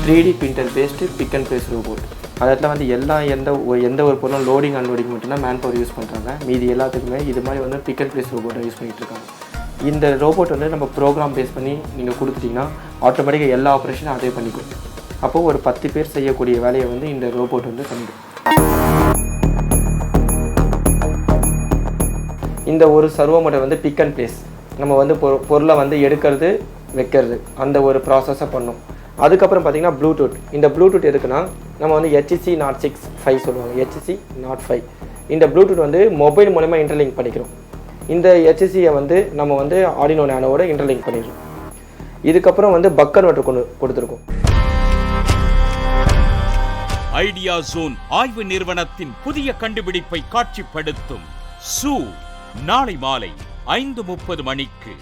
3D printer based pick and place robot. அதில் வந்து எந்த ஒரு பொருளும் லோடிங் அன்லோடிங் மட்டும்தான் மேன் பவர் யூஸ் பண்ணுறாங்க. மீதி எல்லாத்துக்குமே இது மாதிரி வந்து பிக் அண்ட் ப்ளேஸ் ரோபோட்டை யூஸ் பண்ணிகிட்டு இருக்காங்க. இந்த ரோபோட் வந்து நம்ம ப்ரோக்ராம் பேஸ் பண்ணி நீங்கள் கொடுத்துட்டிங்கன்னா ஆட்டோமேட்டிக்காக எல்லா ஆப்ரேஷனும் அதே பண்ணிக்கும். அப்போது ஒரு 10 பேர் செய்யக்கூடிய வேலையை வந்து இந்த ரோபோட் வந்து பண்ணிடும். இந்த ஒரு சர்வோ மோட்டர் வந்து பிக் அண்ட் ப்ளேஸ், நம்ம வந்து பொருளை வந்து எடுக்கிறது வைக்கிறது அந்த ஒரு ப்ராசஸை பண்ணும். அதுக்கப்புறம் பார்த்திங்கன்னா ப்ளூடூத். இந்த ப்ளூடூத் எதுக்குன்னா நம்ம வந்து HC065 சொல்லுவாங்க, HC05. இந்த ப்ளூடூத் வந்து மொபைல் மூலமாக இன்டர்லிங்க் பண்ணிக்கிறோம். இந்த HCயை வந்து நம்ம வந்து ஆர்டினோ நானோவோட இன்டர்லிங்க் பண்ணிடுறோம். இதுக்கப்புறம் வந்து பக் கன்வெர்ட்டர் கொடுத்துருக்கோம். ஐடியாசோன் ஆய்வு நிறுவனத்தின் புதிய கண்டுபிடிப்பை காட்சிப்படுத்தும் நாளை மாலை 5:30 மணிக்கு